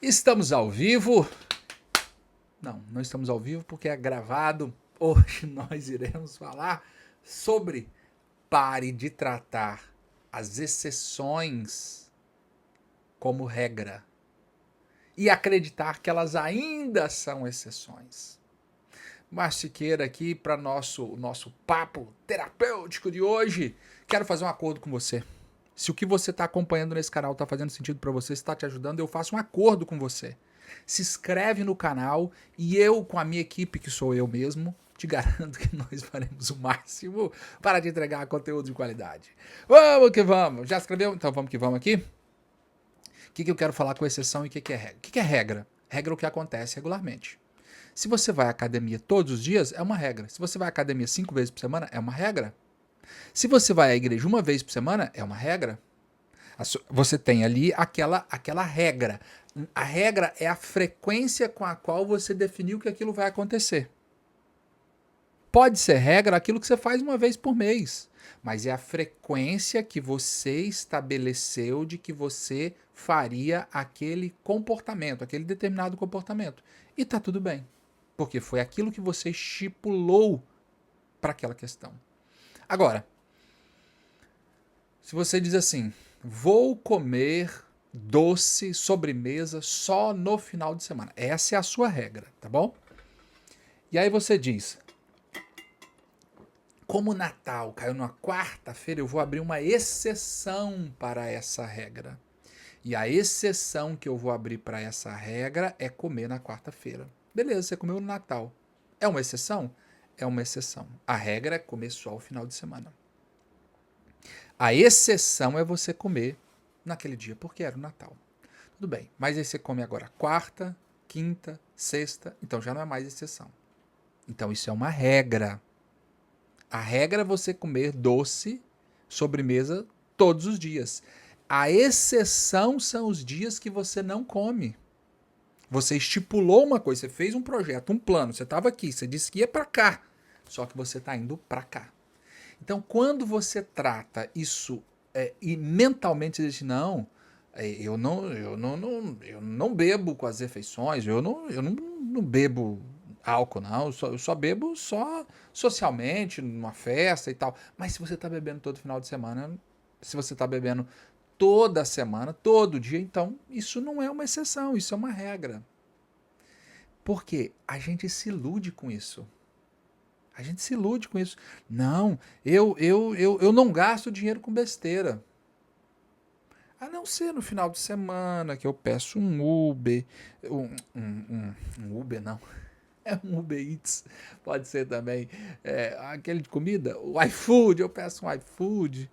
Estamos ao vivo? Não estamos ao vivo porque é gravado. Hoje nós iremos falar sobre pare de tratar as exceções como regra e acreditar que elas ainda são exceções. Márcio Siqueira aqui para nosso papo terapêutico de hoje. Quero fazer um acordo com você. Se o que você está acompanhando nesse canal está fazendo sentido para você, está te ajudando, eu faço um acordo com você. Se inscreve no canal e eu, com a minha equipe, que sou eu mesmo, te garanto que nós faremos o máximo para te entregar conteúdo de qualidade. Vamos que vamos! Já escreveu? Então vamos que vamos aqui. O que eu quero falar com exceção e o que é regra? O que é regra? Regra é o que acontece regularmente. Se você vai à academia todos os dias, é uma regra. Se você vai à academia 5 vezes por semana, é uma regra. Se você vai à igreja uma vez por semana, é uma regra. Você tem ali aquela regra. A regra é a frequência com a qual você definiu que aquilo vai acontecer. Pode ser regra aquilo que você faz uma vez por mês, mas é a frequência que você estabeleceu de que você faria aquele comportamento, aquele determinado comportamento. E tá tudo bem, porque foi aquilo que você estipulou para aquela questão. Agora, se você diz assim, vou comer doce, sobremesa só no final de semana. Essa é a sua regra, tá bom? E aí você diz, como o Natal caiu numa quarta-feira, eu vou abrir uma exceção para essa regra. E a exceção que eu vou abrir para essa regra é comer na quarta-feira. Beleza, você comeu no Natal. É uma exceção? É uma exceção. A regra é comer só o final de semana. A exceção é você comer naquele dia, porque era o Natal. Tudo bem, mas aí você come agora quarta, quinta, sexta, então já não é mais exceção. Então isso é uma regra. A regra é você comer doce, sobremesa, todos os dias. A exceção são os dias que você não come. Você estipulou uma coisa, você fez um projeto, um plano, você estava aqui, você disse que ia para cá, só que você está indo para cá. Então, quando você trata isso e mentalmente você diz, não, eu não bebo com as refeições, eu não bebo álcool, não, eu só bebo só socialmente, numa festa e tal. Mas se você está bebendo todo final de semana, se você está bebendo toda semana, todo dia, então isso não é uma exceção, isso é uma regra. Porque a gente se ilude com isso. A gente se ilude com isso. Não, eu não gasto dinheiro com besteira. A não ser no final de semana que eu peço um Uber. Um Uber não. É um Uber Eats. Pode ser também. Aquele de comida. O iFood. Eu peço um iFood.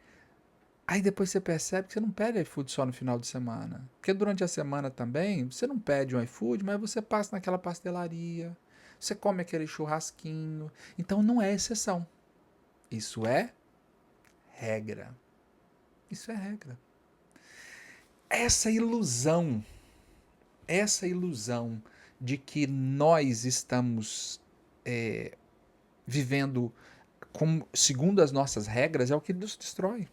Aí depois você percebe que você não pede iFood só no final de semana. Porque durante a semana também, você não pede um iFood, mas você passa naquela pastelaria. Você come aquele churrasquinho. Então não é exceção. Isso é regra. Isso é regra. Essa ilusão de que nós estamos vivendo segundo as nossas regras é o que nos destrói.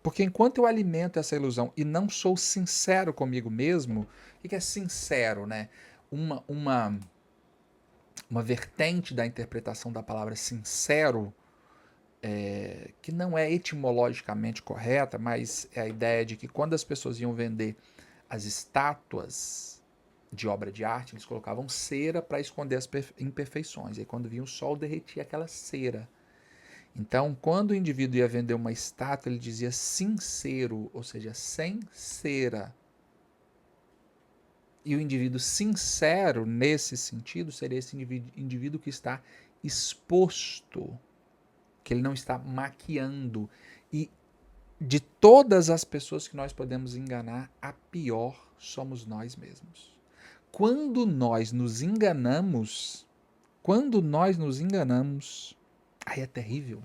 Porque enquanto eu alimento essa ilusão e não sou sincero comigo mesmo, o que é sincero, né? Uma vertente da interpretação da palavra sincero, que não é etimologicamente correta, mas é a ideia de que quando as pessoas iam vender as estátuas de obra de arte, eles colocavam cera para esconder as imperfeições. E aí, quando vinha o sol, derretia aquela cera. Então, quando o indivíduo ia vender uma estátua, ele dizia sincero, ou seja, sem cera. E o indivíduo sincero, nesse sentido, seria esse indivíduo que está exposto, que ele não está maquiando. E de todas as pessoas que nós podemos enganar, a pior somos nós mesmos. Quando nós nos enganamos, aí é terrível.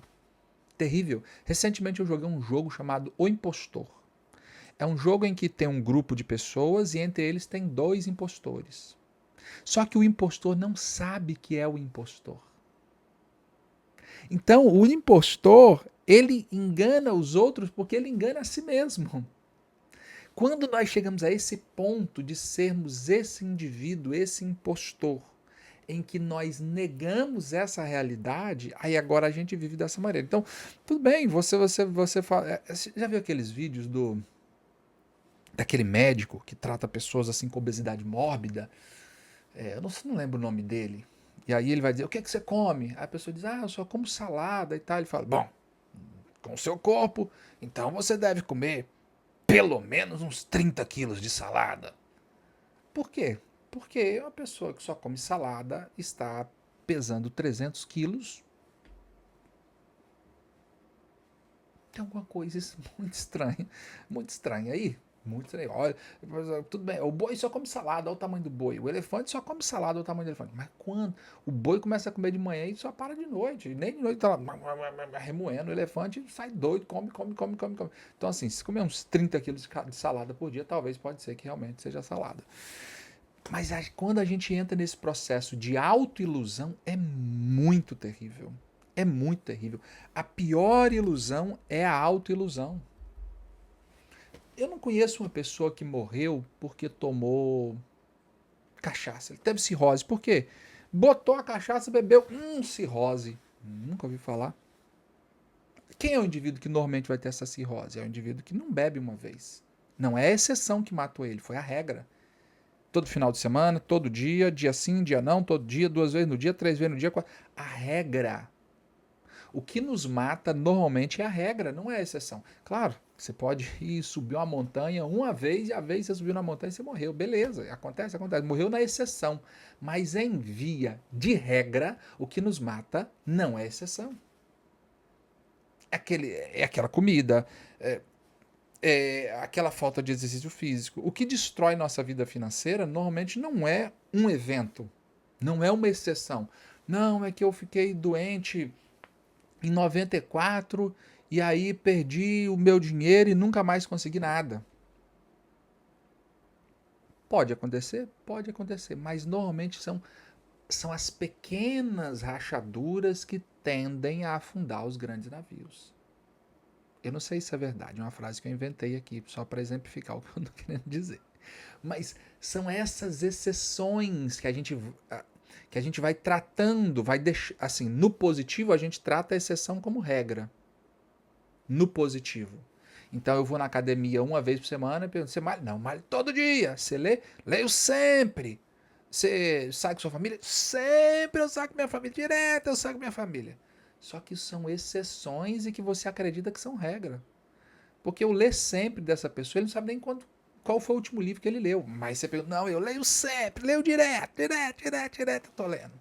Terrível. Recentemente eu joguei um jogo chamado O Impostor. É um jogo em que tem um grupo de pessoas e entre eles tem 2 impostores. Só que o impostor não sabe que é o impostor. Então, o impostor, ele engana os outros porque ele engana a si mesmo. Quando nós chegamos a esse ponto de sermos esse indivíduo, esse impostor, em que nós negamos essa realidade, aí agora a gente vive dessa maneira. Então, tudo bem, você fala. Você já viu aqueles vídeos daquele médico que trata pessoas assim com obesidade mórbida? Eu não lembro o nome dele. E aí ele vai dizer, o que é que você come? Aí a pessoa diz, eu só como salada e tal. Ele fala, bom, com o seu corpo, então você deve comer pelo menos uns 30 quilos de salada. Por quê? Porque uma pessoa que só come salada está pesando 300 quilos. Tem alguma coisa muito estranha aí. Muito estranho. Olha, tudo bem, o boi só come salada, olha o tamanho do boi. O elefante só come salada, olha o tamanho do elefante. Mas quando o boi começa a comer de manhã e só para de noite, nem de noite tá lá remoendo, o elefante sai doido, come. Então assim, se comer uns 30 quilos de salada por dia, talvez pode ser que realmente seja salada. Mas quando a gente entra nesse processo de autoilusão, é muito terrível. É muito terrível. A pior ilusão é a autoilusão. Eu não conheço uma pessoa que morreu porque tomou cachaça. Ele teve cirrose. Por quê? Botou a cachaça, bebeu. Cirrose. Nunca ouvi falar. Quem é o indivíduo que normalmente vai ter essa cirrose? É o indivíduo que não bebe uma vez. Não é a exceção que matou ele, foi a regra. Todo final de semana, todo dia sim, dia não, todo dia, 2 vezes no dia, 3 vezes no dia. A regra. O que nos mata normalmente é a regra, não é a exceção. Claro, você pode ir subir uma montanha uma vez e a vez você subiu na montanha e você morreu. Beleza, acontece. Morreu na exceção. Mas em via de regra, o que nos mata não é exceção. É aquela comida, aquela falta de exercício físico. O que destrói nossa vida financeira normalmente não é um evento, não é uma exceção. Não, é que eu fiquei doente em 94 e aí perdi o meu dinheiro e nunca mais consegui nada. Pode acontecer? Pode acontecer, mas normalmente são as pequenas rachaduras que tendem a afundar os grandes navios. Eu não sei se é verdade, é uma frase que eu inventei aqui só para exemplificar o que eu estou querendo dizer. Mas são essas exceções que a gente vai tratando, vai deixar, assim, no positivo a gente trata a exceção como regra. No positivo. Então eu vou na academia uma vez por semana e pergunto, você malha? Não, malha todo dia. Você lê? Leio sempre. Você sai com sua família? Sempre eu saio com minha família. Direto eu saio com minha família. Só que são exceções e que você acredita que são regra. Porque eu ler sempre dessa pessoa, ele não sabe nem qual foi o último livro que ele leu. Mas você pergunta, não, eu leio sempre, leio direto, eu tô lendo.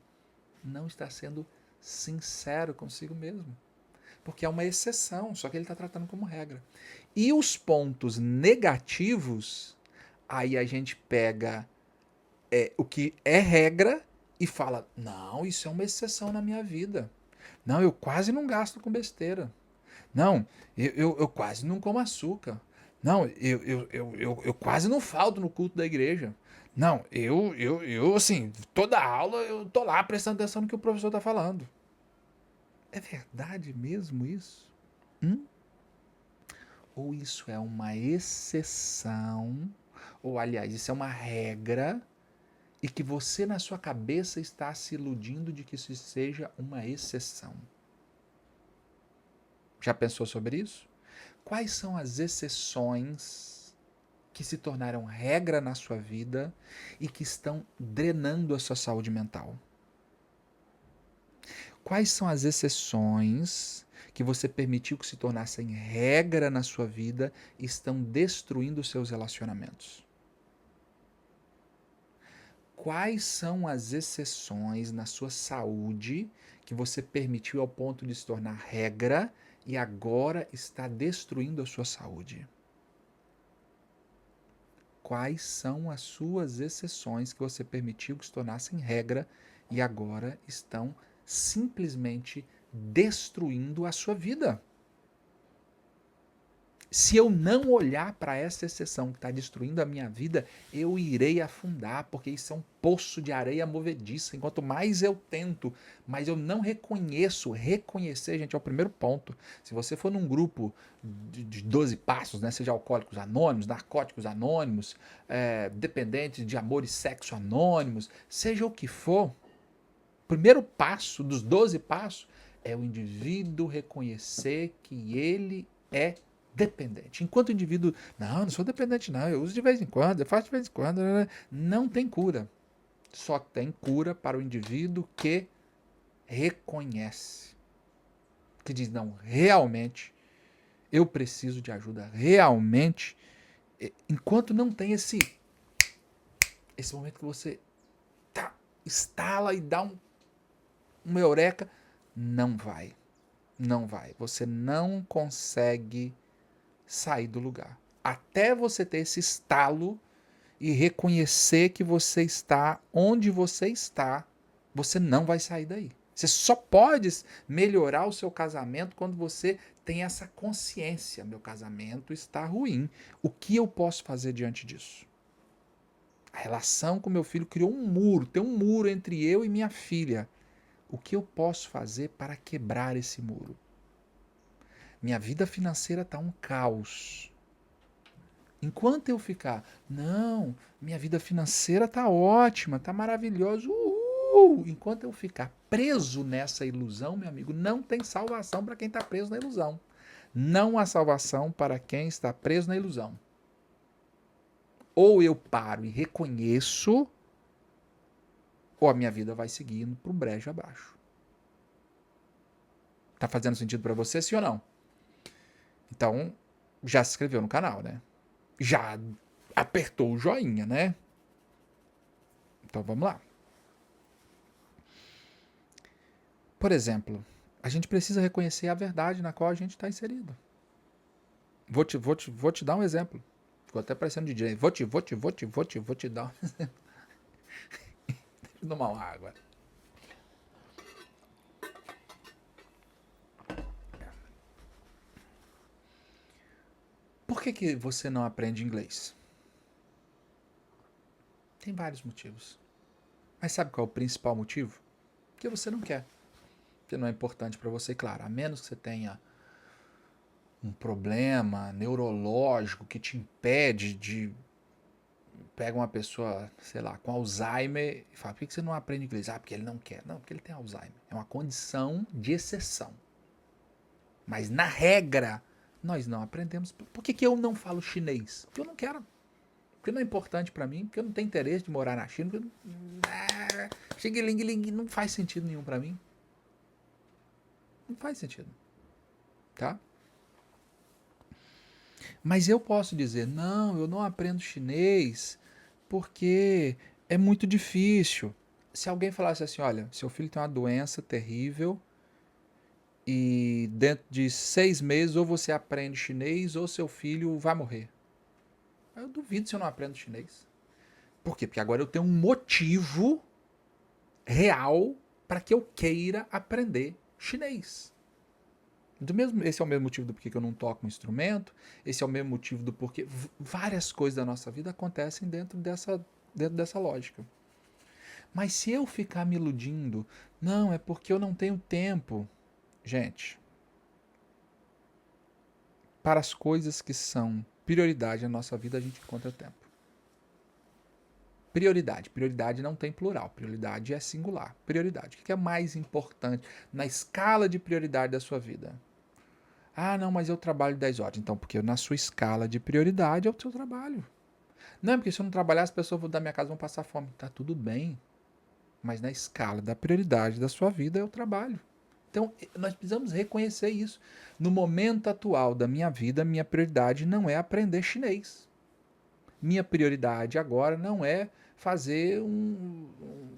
Não está sendo sincero consigo mesmo. Porque é uma exceção, só que ele está tratando como regra. E os pontos negativos, aí a gente pega o que é regra e fala: não, isso é uma exceção na minha vida. Não, eu quase não gasto com besteira. Não, eu quase não como açúcar. Não, eu quase não falto no culto da igreja. Não, assim, toda aula eu tô lá prestando atenção no que o professor está falando. É verdade mesmo isso? Ou isso é uma exceção, ou aliás, isso é uma regra, e que você na sua cabeça está se iludindo de que isso seja uma exceção. Já pensou sobre isso? Quais são as exceções que se tornaram regra na sua vida e que estão drenando a sua saúde mental? Quais são as exceções que você permitiu que se tornassem regra na sua vida e estão destruindo os seus relacionamentos? Quais são as exceções na sua saúde que você permitiu ao ponto de se tornar regra e agora está destruindo a sua saúde? Quais são as suas exceções que você permitiu que se tornassem regra e agora estão simplesmente destruindo a sua vida? Se eu não olhar para essa exceção que está destruindo a minha vida, eu irei afundar, porque isso é um poço de areia movediça. Enquanto mais eu tento, mais eu não reconheço. Reconhecer, gente, é o primeiro ponto. Se você for num grupo de 12 passos, né, seja alcoólicos anônimos, narcóticos anônimos, dependentes de amor e sexo anônimos, seja o que for, o primeiro passo dos 12 passos é o indivíduo reconhecer que ele é dependente. Enquanto o indivíduo, não, não sou dependente não, eu uso de vez em quando, eu faço de vez em quando, não tem cura. Só tem cura para o indivíduo que reconhece, que diz, não, realmente, eu preciso de ajuda, realmente, enquanto não tem esse momento que você estala e dá uma eureka, não vai, não vai, você não consegue sair do lugar. Até você ter esse estalo e reconhecer que você está onde você está, você não vai sair daí. Você só pode melhorar o seu casamento quando você tem essa consciência. Meu casamento está ruim. O que eu posso fazer diante disso? A relação com meu filho criou um muro, tem um muro entre eu e minha filha. O que eu posso fazer para quebrar esse muro? Minha vida financeira está um caos. Enquanto eu ficar, não, minha vida financeira está ótima, está maravilhosa, uhul. Enquanto eu ficar preso nessa ilusão, meu amigo, não tem salvação para quem está preso na ilusão. Não há salvação para quem está preso na ilusão. Ou eu paro e reconheço, ou a minha vida vai seguindo para o brejo abaixo. Tá fazendo sentido para você, sim ou não? Então, já se inscreveu no canal, né? Já apertou o joinha, né? Então vamos lá. Por exemplo, a gente precisa reconhecer a verdade na qual a gente está inserido. Vou te dar um exemplo. Ficou até parecendo de DJ. Vou te dar um exemplo. Deixa eu tomar uma água. Por que você não aprende inglês? Tem vários motivos. Mas sabe qual é o principal motivo? Porque você não quer. Porque não é importante para você, claro. A menos que você tenha um problema neurológico que te impede de... Pega uma pessoa, sei lá, com Alzheimer e fala, por que você não aprende inglês? Ah, porque ele não quer. Não, porque ele tem Alzheimer. É uma condição de exceção. Mas na regra, nós não aprendemos. Por que eu não falo chinês? Porque eu não quero. Porque não é importante para mim, porque eu não tenho interesse de morar na China. Xing-ling-ling não faz sentido nenhum para mim. Não faz sentido. Tá? Mas eu posso dizer, não, eu não aprendo chinês porque é muito difícil. Se alguém falasse assim, olha, seu filho tem uma doença terrível e dentro de 6 meses ou você aprende chinês ou seu filho vai morrer. Eu duvido se eu não aprendo chinês. Por quê? Porque agora eu tenho um motivo real para que eu queira aprender chinês. Esse é o mesmo motivo do porquê que eu não toco um instrumento, esse é o mesmo motivo do porquê várias coisas da nossa vida acontecem dentro dessa lógica. Mas se eu ficar me iludindo, não, é porque eu não tenho tempo. Gente, para as coisas que são prioridade na nossa vida, a gente encontra tempo. Prioridade. Prioridade não tem plural. Prioridade é singular. Prioridade. O que é mais importante na escala de prioridade da sua vida? Ah, não, mas eu trabalho 10 horas. Então, porque na sua escala de prioridade é o seu trabalho. Não, porque se eu não trabalhar, as pessoas da minha casa vão passar fome. Tá tudo bem. Mas na escala da prioridade da sua vida é o trabalho. Então, nós precisamos reconhecer isso. No momento atual da minha vida, minha prioridade não é aprender chinês. Minha prioridade agora não é fazer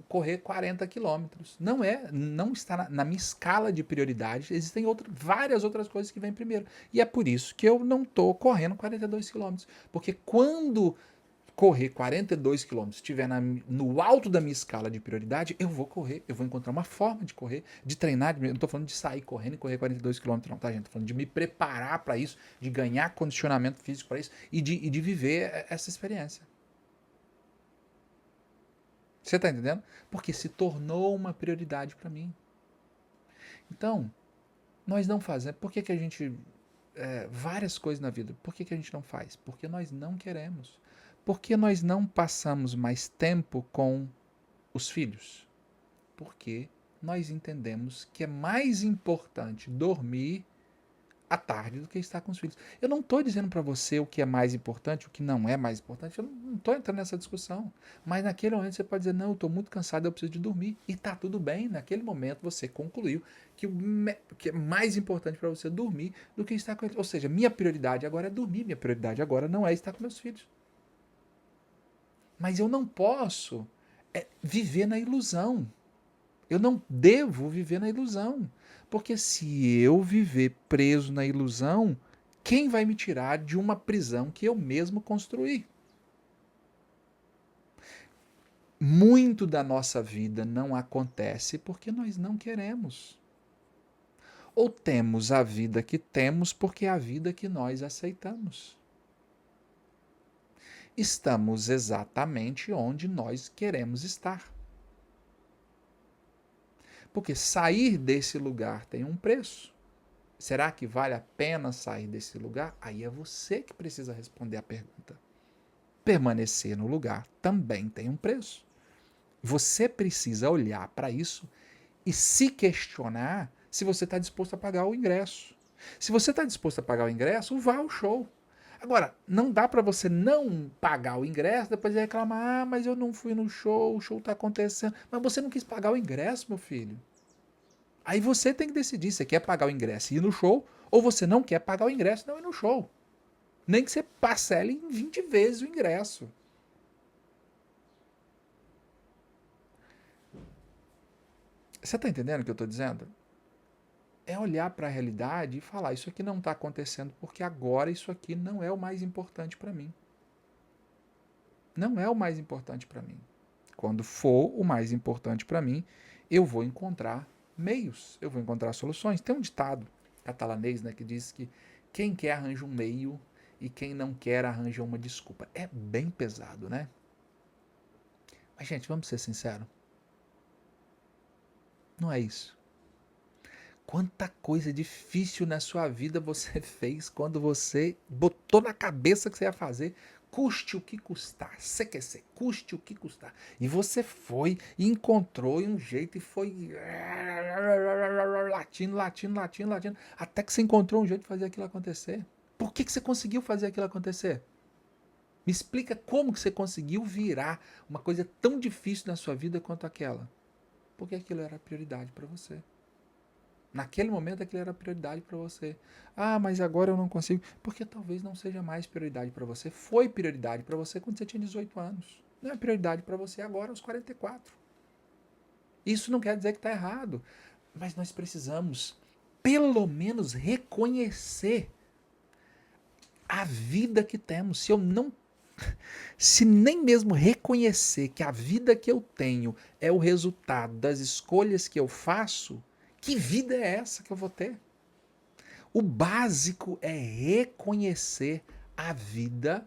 correr 40 quilômetros. Não está na minha escala de prioridade. Existem várias outras coisas que vêm primeiro. E é por isso que eu não estou correndo 42 quilômetros. Porque quando correr 42 quilômetros, estiver no alto da minha escala de prioridade, eu vou correr, eu vou encontrar uma forma de correr, de treinar, eu não estou falando de sair correndo e correr 42 quilômetros não, tá gente? Estou falando de me preparar para isso, de ganhar condicionamento físico para isso e de viver essa experiência. Você está entendendo? Porque se tornou uma prioridade para mim. Então, nós não fazemos. Por que a gente... várias coisas na vida. Por que a gente não faz? Porque nós não queremos. Porque nós não passamos mais tempo com os filhos? Porque nós entendemos que é mais importante dormir à tarde do que estar com os filhos. Eu não estou dizendo para você o que é mais importante, o que não é mais importante. Eu não estou entrando nessa discussão. Mas naquele momento você pode dizer, não, eu estou muito cansado, eu preciso de dormir. E está tudo bem. Naquele momento você concluiu que que é mais importante para você dormir do que estar com eles. Ou seja, minha prioridade agora é dormir. Minha prioridade agora não é estar com meus filhos. Mas eu não posso viver na ilusão. Eu não devo viver na ilusão. Porque se eu viver preso na ilusão, quem vai me tirar de uma prisão que eu mesmo construí? Muito da nossa vida não acontece porque nós não queremos. Ou temos a vida que temos porque é a vida que nós aceitamos. Estamos exatamente onde nós queremos estar. Porque sair desse lugar tem um preço. Será que vale a pena sair desse lugar? Aí é você que precisa responder a pergunta. Permanecer no lugar também tem um preço. Você precisa olhar para isso e se questionar se você está disposto a pagar o ingresso. Se você está disposto a pagar o ingresso, vá ao show. Agora, não dá para você não pagar o ingresso, depois reclamar, mas eu não fui no show, o show está acontecendo. Mas você não quis pagar o ingresso, meu filho. Aí você tem que decidir se você quer pagar o ingresso e ir no show, ou você não quer pagar o ingresso e não ir no show. Nem que você parcele em 20 vezes o ingresso. Você está entendendo o que eu estou dizendo? É olhar para a realidade e falar, isso aqui não está acontecendo porque agora isso aqui não é o mais importante para mim. Não é o mais importante para mim. Quando for o mais importante para mim, eu vou encontrar meios, eu vou encontrar soluções. Tem um ditado catalanês, né, que diz que quem quer arranja um meio e quem não quer arranja uma desculpa. É bem pesado, né? Mas, gente, vamos ser sinceros. Não é isso. Quanta coisa difícil na sua vida você fez quando você botou na cabeça que você ia fazer, custe o que custar, CQC, custe o que custar. E você foi e encontrou um jeito e foi latindo, latindo, latindo, latindo, até que você encontrou um jeito de fazer aquilo acontecer. Por que você conseguiu fazer aquilo acontecer? Me explica como que você conseguiu virar uma coisa tão difícil na sua vida quanto aquela. Porque aquilo era prioridade para você. Naquele momento aquilo era prioridade para você. Ah, mas agora eu não consigo. Porque talvez não seja mais prioridade para você. Foi prioridade para você quando você tinha 18 anos. Não é prioridade para você agora aos 44. Isso não quer dizer que está errado. Mas nós precisamos, pelo menos, reconhecer a vida que temos. Se nem mesmo reconhecer que a vida que eu tenho é o resultado das escolhas que eu faço, que vida é essa que eu vou ter? O básico é reconhecer a vida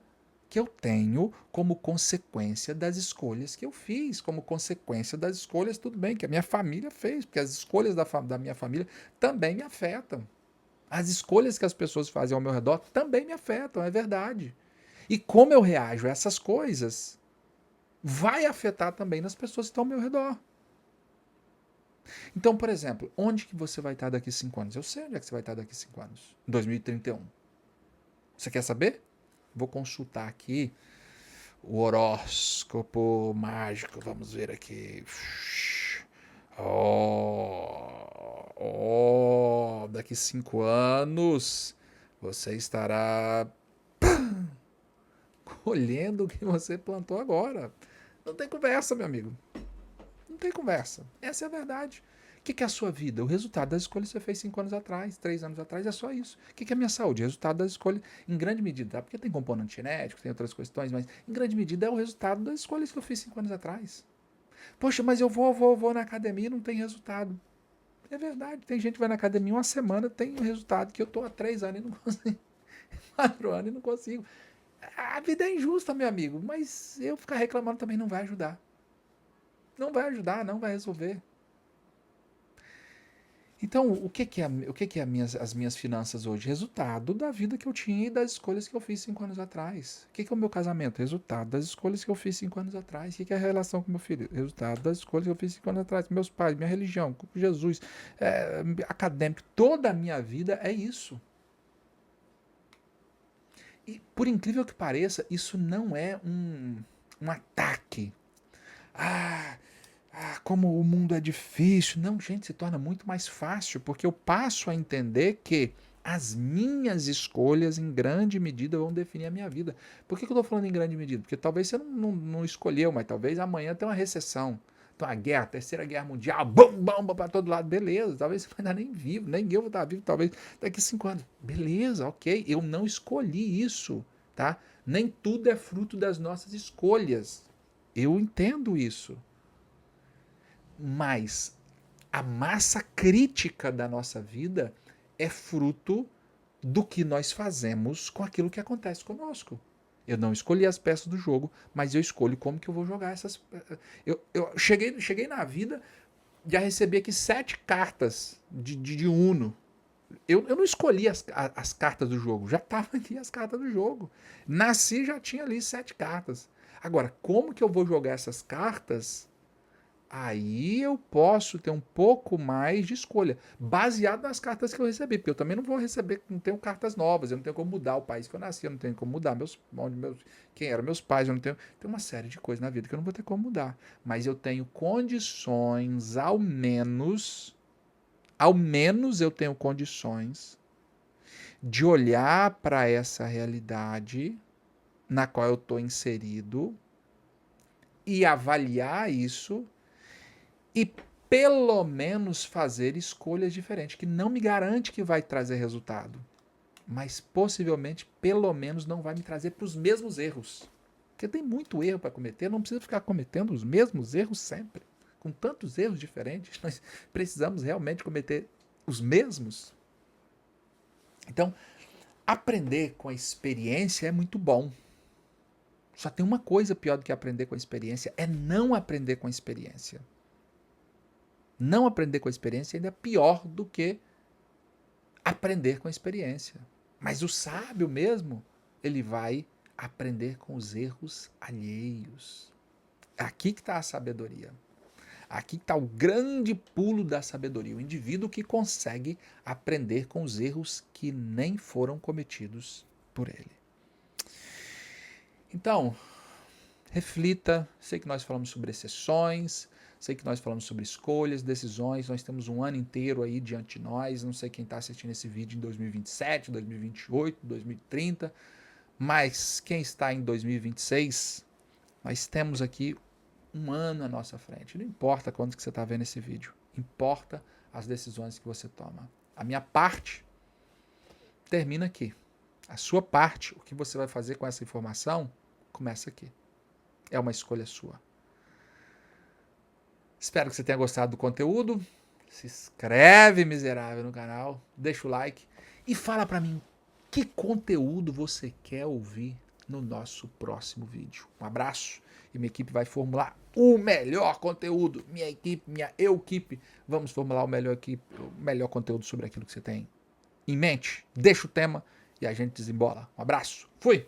que eu tenho como consequência das escolhas que eu fiz, como consequência das escolhas, tudo bem, que a minha família fez, porque as escolhas da minha família também me afetam. As escolhas que as pessoas fazem ao meu redor também me afetam, é verdade. E como eu reajo a essas coisas vai afetar também nas pessoas que estão ao meu redor. Então, por exemplo, onde que você vai estar daqui a 5 anos? Eu sei onde é que você vai estar daqui a 5 anos. Em 2031. Você quer saber? Vou consultar aqui o horóscopo mágico. Vamos ver aqui. Daqui 5 anos você estará colhendo o que você plantou agora. Não tem conversa, meu amigo. Não tem conversa. Essa é a verdade. que é a sua vida? O resultado das escolhas que você fez 5 anos atrás, 3 anos atrás, é só isso. O que é a minha saúde? O resultado das escolhas, em grande medida, tá? Porque tem componente genético, tem outras questões, mas em grande medida é o resultado das escolhas que eu fiz 5 anos atrás. Poxa, mas eu vou na academia e não tem resultado. É verdade, tem gente que vai na academia uma semana, tem um resultado que eu tô há 3 anos e não consigo. 4 anos e não consigo. A vida é injusta, meu amigo, mas eu ficar reclamando também não vai ajudar. Não vai ajudar, não vai resolver. Então, o que é as minhas finanças hoje? Resultado da vida que eu tinha e das escolhas que eu fiz 5 anos atrás. O que é o meu casamento? Resultado das escolhas que eu fiz 5 anos atrás. O que é a relação com meu filho? Resultado das escolhas que eu fiz 5 anos atrás. Meus pais, minha religião, com Jesus, acadêmico. Toda a minha vida é isso. E, por incrível que pareça, isso não é um ataque. Como o mundo é difícil. Não, gente, se torna muito mais fácil, porque eu passo a entender que as minhas escolhas, em grande medida, vão definir a minha vida. Por que eu estou falando em grande medida? Porque talvez você não escolheu, mas talvez amanhã tenha uma recessão. Então, a guerra, a terceira guerra mundial, bomba para todo lado, beleza. Talvez você ainda nem vivo, nem eu vou estar vivo, talvez daqui a 5 anos. Beleza, ok. Eu não escolhi isso, tá? Nem tudo é fruto das nossas escolhas. Eu entendo isso. Mas a massa crítica da nossa vida é fruto do que nós fazemos com aquilo que acontece conosco. Eu não escolhi as peças do jogo, mas eu escolho como que eu vou jogar essas. Eu cheguei na vida, já recebi aqui 7 cartas de Uno. Eu não escolhi as cartas do jogo, já estavam aqui as cartas do jogo. Nasci já tinha ali 7 cartas. Agora, como que eu vou jogar essas cartas? Aí eu posso ter um pouco mais de escolha, baseado nas cartas que eu recebi, porque eu também não vou receber, não tenho cartas novas, eu não tenho como mudar o país que eu nasci, eu não tenho como mudar quem eram meus pais, eu não tenho, tem uma série de coisas na vida que eu não vou ter como mudar, mas eu tenho condições, ao menos eu tenho condições de olhar para essa realidade na qual eu estou inserido e avaliar isso e pelo menos fazer escolhas diferentes, que não me garante que vai trazer resultado, mas possivelmente, pelo menos, não vai me trazer para os mesmos erros. Porque tem muito erro para cometer, não precisa ficar cometendo os mesmos erros sempre. Com tantos erros diferentes, nós precisamos realmente cometer os mesmos. Então, aprender com a experiência é muito bom. Só tem uma coisa pior do que aprender com a experiência, é não aprender com a experiência. Não aprender com a experiência ainda é pior do que aprender com a experiência. Mas o sábio mesmo, ele vai aprender com os erros alheios. Aqui que está a sabedoria. Aqui está o grande pulo da sabedoria. O indivíduo que consegue aprender com os erros que nem foram cometidos por ele. Então, reflita. Sei que nós falamos sobre exceções, sei que nós falamos sobre escolhas, decisões. Nós temos um ano inteiro aí diante de nós. Não sei quem está assistindo esse vídeo em 2027, 2028, 2030. Mas quem está em 2026, nós temos aqui um ano à nossa frente. Não importa quando que você está vendo esse vídeo. Importa as decisões que você toma. A minha parte termina aqui. A sua parte, o que você vai fazer com essa informação, começa aqui. É uma escolha sua. Espero que você tenha gostado do conteúdo. Se inscreve, miserável, no canal. Deixa o like. E fala pra mim, que conteúdo você quer ouvir no nosso próximo vídeo. Um abraço. E minha equipe vai formular o melhor conteúdo. Minha equipe, minha equipe, vamos formular o melhor conteúdo sobre aquilo que você tem em mente. Deixa o tema e a gente desembola. Um abraço. Fui!